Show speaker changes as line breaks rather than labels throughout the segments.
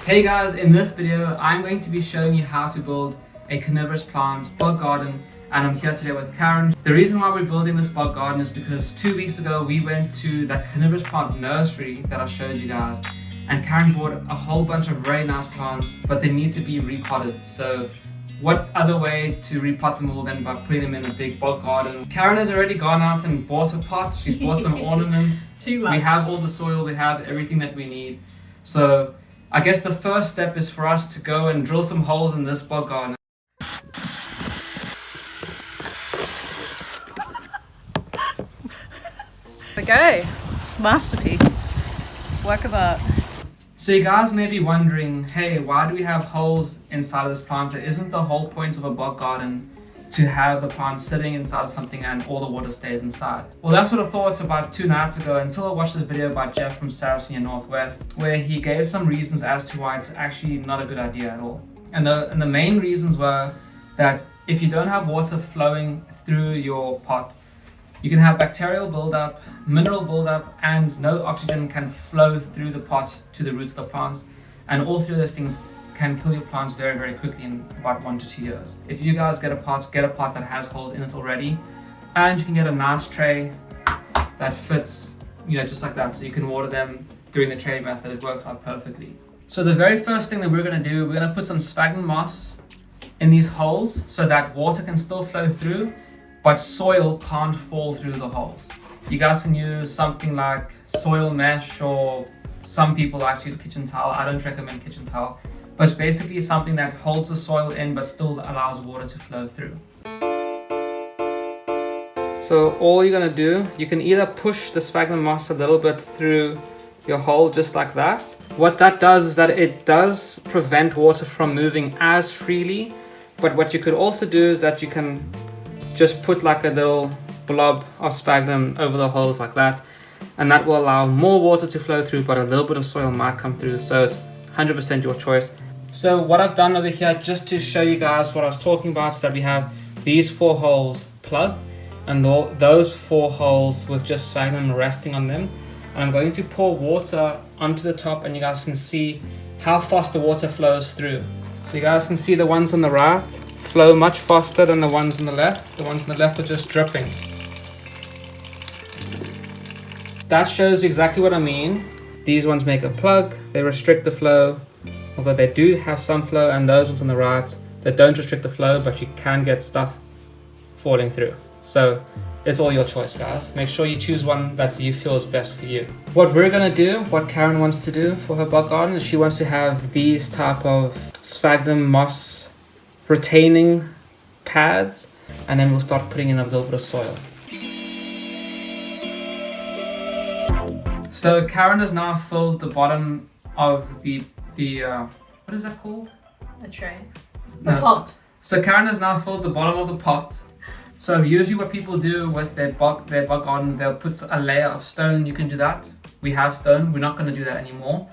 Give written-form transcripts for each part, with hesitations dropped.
Hey guys, in this video I'm going to be showing you how to build a carnivorous plant bog garden, and I'm here today with Karen. The reason why we're building this bog garden is because 2 weeks ago we went to that carnivorous plant nursery that I showed you guys, and Karen bought a whole bunch of very nice plants, but they need to be repotted. So what other way to repot them all than by putting them in a big bog garden? Karen has already gone out and bought a pot. She's bought some ornaments.
Too much.
We have all the soil, we have everything that we need. So I guess the first step is for us to go and drill some holes in this bog garden.
Okay, masterpiece. Work of art.
So you guys may be wondering, hey, why do we have holes inside of this plant? So isn't the whole point of a bog garden to have the plant sitting inside of something and all the water stays inside? Well, that's what I thought about 2 nights ago until I watched this video by Jeff from Saracenia Northwest, where he gave some reasons as to why it's actually not a good idea at all. And the main reasons were that if you don't have water flowing through your pot, you can have bacterial buildup, mineral buildup, and no oxygen can flow through the pot to the roots of the plants. And all three of those things can kill your plants very, very quickly in about 1 to 2 years. If you guys get a pot that has holes in it already, and you can get a nice tray that fits, just like that, so you can water them during the tray method. It works out perfectly. So the very first thing that we're going to do, we're going to put some sphagnum moss in these holes so that water can still flow through, but soil can't fall through the holes. You guys can use something like soil mesh, or some people actually use kitchen towel. I don't recommend kitchen towel, but it's basically something that holds the soil in but still allows water to flow through. So all you're gonna do, you can either push the sphagnum moss a little bit through your hole just like that. What that does is that it does prevent water from moving as freely, but what you could also do is that you can just put like a little blob of sphagnum over the holes like that, and that will allow more water to flow through, but a little bit of soil might come through, so it's 100% your choice. So what I've done over here, just to show you guys what I was talking about, is that we have these 4 holes plugged, and those 4 holes with just sphagnum resting on them, and I'm going to pour water onto the top, and you guys can see how fast the water flows through. So you guys can see the ones on the right flow much faster than the ones on the left. The ones on the left are just dripping. That shows you exactly what I mean. These ones make a plug, they restrict the flow, although they do have some flow, and those ones on the right, they don't restrict the flow, but you can get stuff falling through. So it's all your choice, guys. Make sure you choose one that you feel is best for you. What we're gonna do, what Karen wants to do for her bog garden, is she wants to have these type of sphagnum moss retaining pads, and then we'll start putting in a little bit of soil. So Karen has now filled the bottom of the what is that called?
A tray.
No.
A pot.
So Karen has now filled the bottom of the pot. So usually what people do with their bog gardens, they'll put a layer of stone. You can do that. We have stone. We're not going to do that anymore.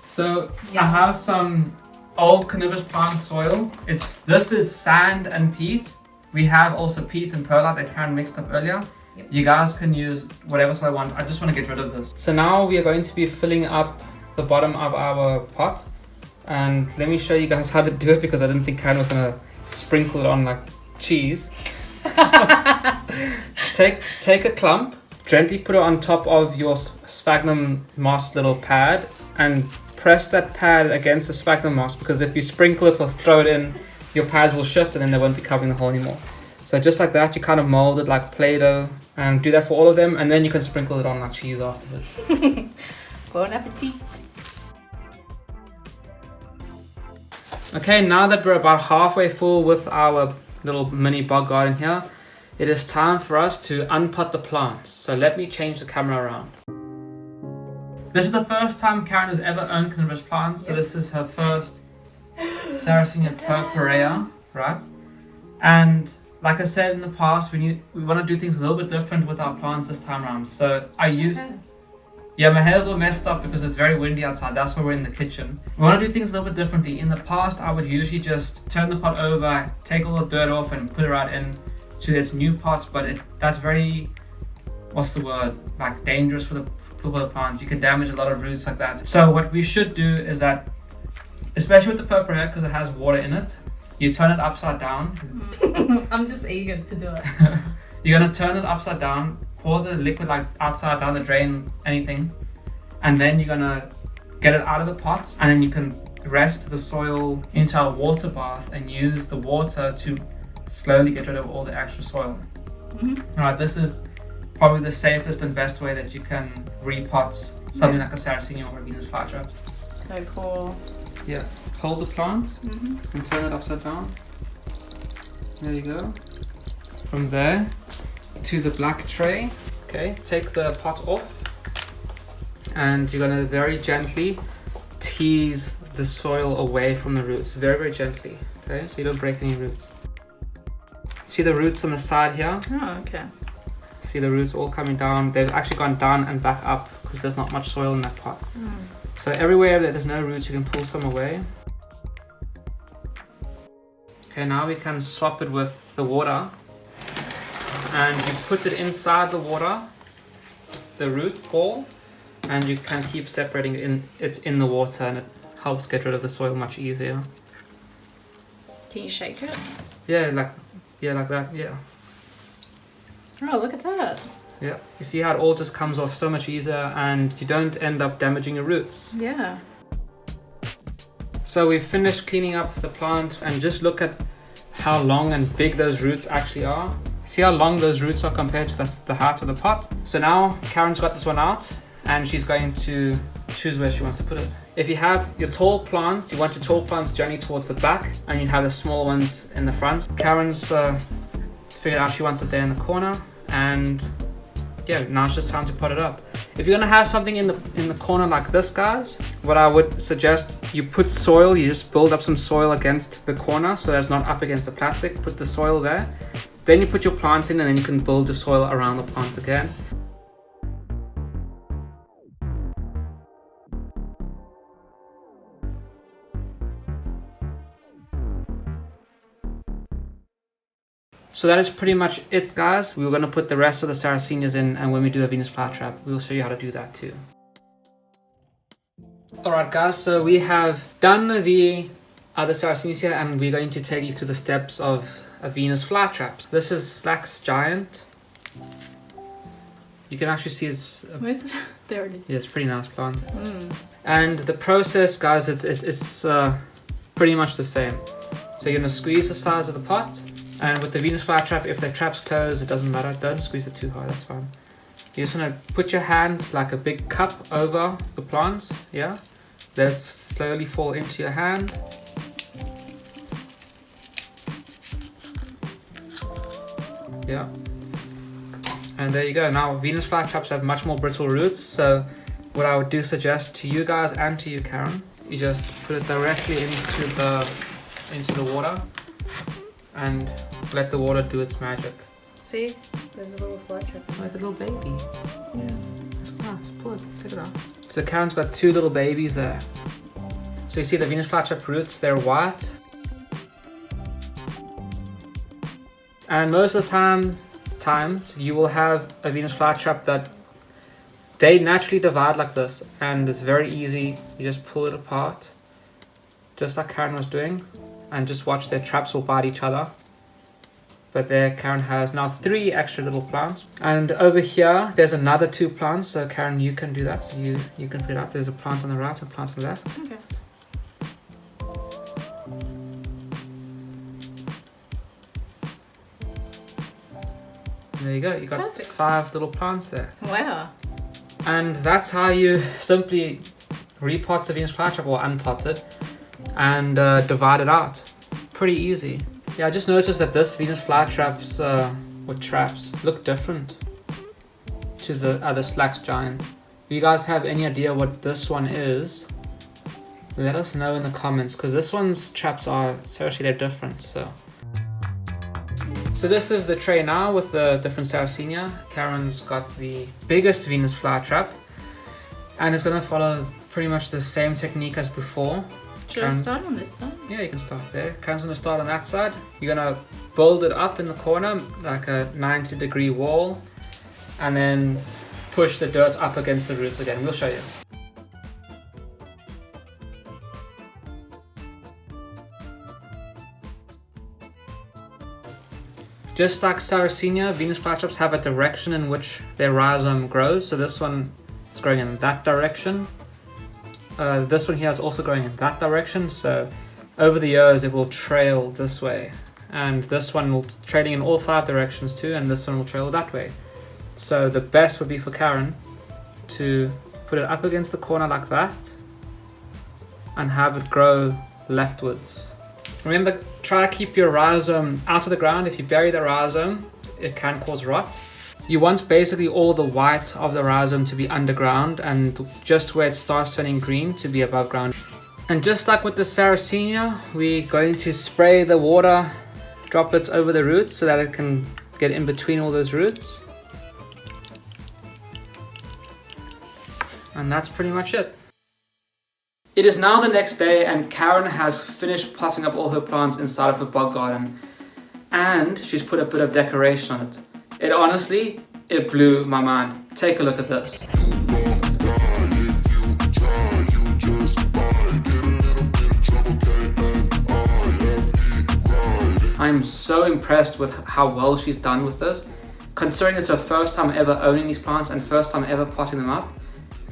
So I have some old carnivorous plant soil. This is sand and peat. We have also peat and perlite that Karen mixed up earlier. Yep. You guys can use whatever soil I want. I just want to get rid of this. So now we are going to be filling up the bottom of our pot, and let me show you guys how to do it, because I didn't think Karen was going to sprinkle it on like cheese. Take a clump, gently put it on top of your sphagnum moss little pad, and press that pad against the sphagnum moss, because if you sprinkle it or throw it in, your pads will shift and then they won't be covering the hole anymore. So just like that, you kind of mold it like Play-Doh, and do that for all of them, and then you can sprinkle it on like cheese afterwards.
Bon appetit.
Okay, now that we're about halfway full with our little mini bog garden here, it is time for us to unpot the plants. So let me change the camera around. This is the first time Karen has ever owned carnivorous plants, so this is her first Saracenia purpurea, right? And like I said in the past, we want to do things a little bit different with our plants this time around. So yeah, my hair's all messed up because it's very windy outside. That's why we're in the kitchen. We want to do things a little bit differently. In the past, I would usually just turn the pot over, take all the dirt off, and put it right in to its new pots. But that's very what's the word, like dangerous for the plant. You can damage a lot of roots like that. So what we should do is that, especially with the purple hair, because it has water in it, you turn it upside down.
I'm just eager to do it.
You're gonna turn it upside down, pour the liquid like outside down the drain, anything, and then you're gonna get it out of the pot, and then you can rest the soil into a water bath and use the water to slowly get rid of all the extra soil. Alright, this is probably the safest and best way that you can repot something like a Sarracenia or a Venus flytrap.
So pour.
Yeah, hold the plant and turn it upside down. There you go. From there to the black tray. Okay, take the pot off, and you're gonna very gently tease the soil away from the roots, very, very gently. Okay, so you don't break any roots. See the roots on the side here?
Oh, okay.
See the roots all coming down. They've actually gone down and back up because there's not much soil in that pot. So everywhere that there's no roots, you can pull some away. Okay, now we can swap it with the water. And you put it inside the water, the root ball, and you can keep separating it in the water, and it helps get rid of the soil much easier.
Can you shake it?
Yeah, like that, yeah.
Oh, look at that.
Yeah, you see how it all just comes off so much easier, and you don't end up damaging your roots.
Yeah.
So we've finished cleaning up the plant, and just look at how long and big those roots actually are. See how long those roots are compared to the height of the pot? So now Karen's got this one out, and she's going to choose where she wants to put it. If you have your tall plants, you want your tall plants generally towards the back, and you have the small ones in the front. Karen's figured out she wants it there in the corner, and yeah, now it's just time to pot it up. If you're gonna have something in the corner like this, guys, what I would suggest, you put soil, you just build up some soil against the corner so that it's not up against the plastic. Put the soil there. Then you put your plant in, and then you can build the soil around the plant again. So that is pretty much it, guys. We're going to put the rest of the Sarracenias in, and when we do a Venus flytrap, we'll show you how to do that too. Alright guys, so we have done the other Sarracenias here, and we're going to take you through the steps of a Venus flytrap. This is Slack's Giant. You can actually see it's...
Where's it? There it is.
Yeah, it's a pretty nice plant. And the process, guys, it's pretty much the same. So you're going to squeeze the sides of the pot. And with the Venus flytrap, if the trap's closed, it doesn't matter. Don't squeeze it too hard, that's fine. You're just going to put your hand like a big cup over the plants, yeah? Let it slowly fall into your hand. Yeah. And there you go. Now, Venus flytraps have much more brittle roots, so what I would suggest to you guys and to you, Karen, you just put it directly into the water and let the water do its magic.
See? There's a little flytrap.
Like a little baby.
Yeah.
That's nice. Pull it. Take it out. So Karen's got two little babies there. So you see the Venus flytrap roots, they're white. And most of the times you will have a Venus flytrap that they naturally divide like this, and it's very easy. You just pull it apart, just like Karen was doing, and just watch their traps will bite each other. But there Karen has now 3 extra little plants, and over here there's another 2 plants. So Karen, you can do that. So you can figure out there's a plant on the right and a plant on the left.
Okay.
There you go. You got
Perfect.
5 little plants there.
Wow.
And that's how you simply repot a Venus flytrap, or unpot it, and divide it out. Pretty easy. Yeah, I just noticed that this Venus flytraps with traps look different to the other Slack's Giant. If you guys have any idea what this one is, let us know in the comments, because this one's traps are seriously, they're different. So this is the tray now with the different Sarracenia. Karen's got the biggest Venus flytrap, and it's going to follow pretty much the same technique as before.
Should I start on this side?
Yeah, you can start there. Karen's going to start on that side. You're going to build it up in the corner like a 90-degree wall. and then push the dirt up against the roots again. We'll show you. Just like Sarracenia, Venus flytraps have a direction in which their rhizome grows. So this one is growing in that direction. This one here is also growing in that direction. So over the years it will trail this way. And this one will trailing in all 5 directions too, and this one will trail that way. So the best would be for Karen to put it up against the corner like that and have it grow leftwards. Remember, try to keep your rhizome out of the ground. If you bury the rhizome, it can cause rot. You want basically all the white of the rhizome to be underground and just where it starts turning green to be above ground. And just like with the Sarracenia, we're going to spray the water droplets over the roots so that it can get in between all those roots. And that's pretty much it. It is now the next day and Karen has finished potting up all her plants inside of her bog garden, and she's put a bit of decoration on it. It honestly, it blew my mind. Take a look at this. I'm so impressed with how well she's done with this. Considering it's her first time ever owning these plants and first time ever potting them up,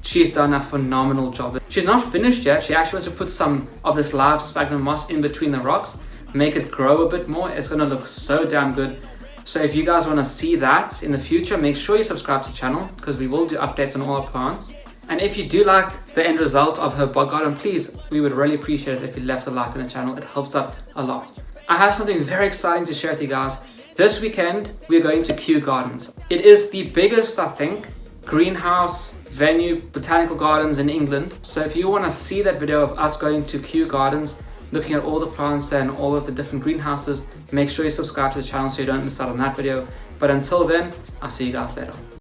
she's done a phenomenal job. She's not finished yet. She actually wants to put some of this live sphagnum moss in between the rocks, make it grow a bit more. It's gonna look so damn good. So if you guys wanna see that in the future, make sure you subscribe to the channel because we will do updates on all our plants. And if you do like the end result of her bog garden, please, we would really appreciate it if you left a like on the channel. It helps out a lot. I have something very exciting to share with you guys. This weekend, we're going to Kew Gardens. It is the biggest, I think, greenhouse venue botanical gardens in England. So if you want to see that video of us going to Kew Gardens, looking at all the plants there and all of the different greenhouses, make sure you subscribe to the channel so you don't miss out on that video. But until then, I'll see you guys later.